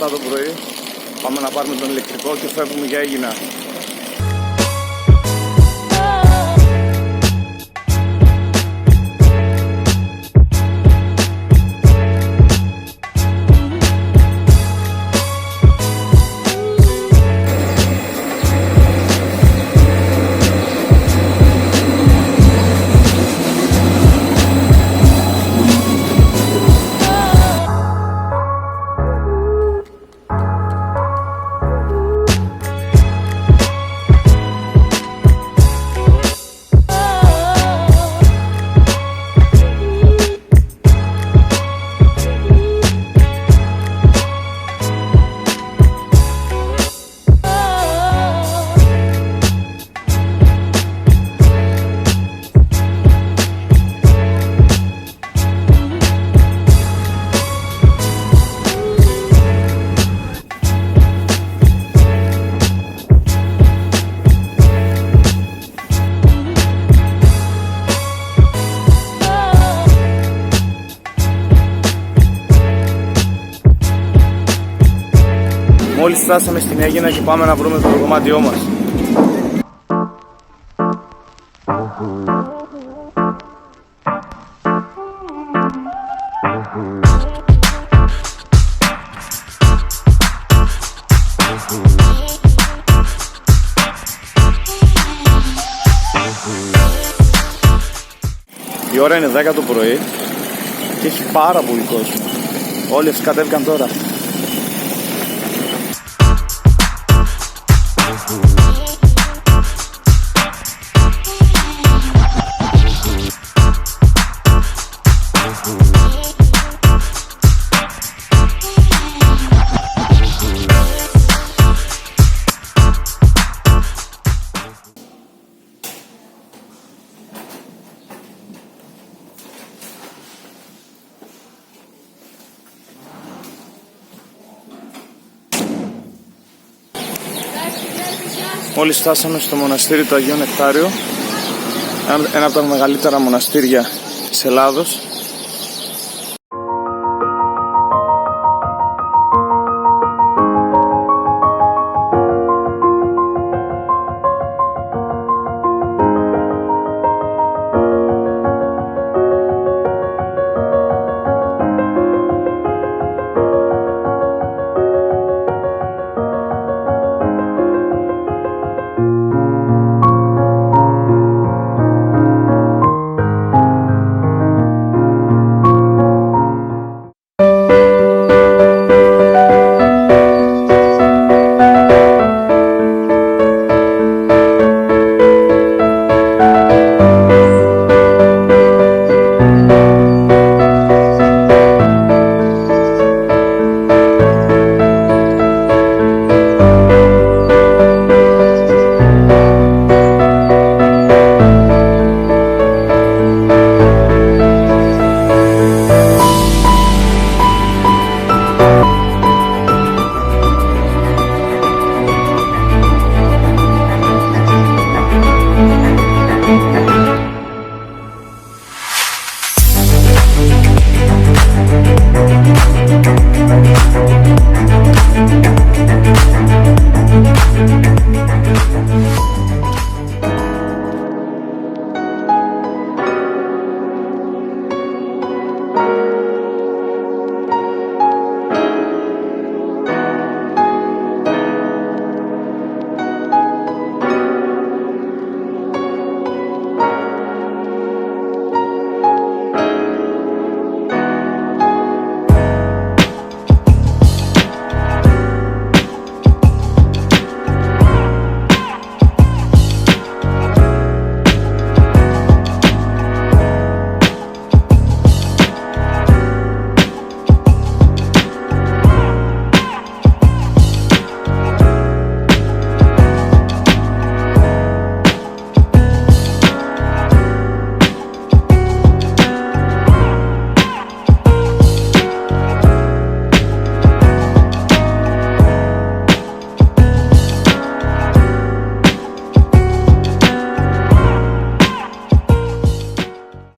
7 το πρωί. Πάμε να πάρουμε τον ηλεκτρικό και φεύγουμε για Αίγινα. Μόλις φτάσαμε στην Αίγινα και πάμε να βρούμε το δωμάτιό μας. Η ώρα είναι 10 το πρωί και έχει πάρα πολύ κόσμο. Όλοι αυτοί κατέβηκαν τώρα. Μόλις φτάσαμε στο μοναστήρι του Αγίου Νεκτάριου, ένα από τα μεγαλύτερα μοναστήρια της Ελλάδος.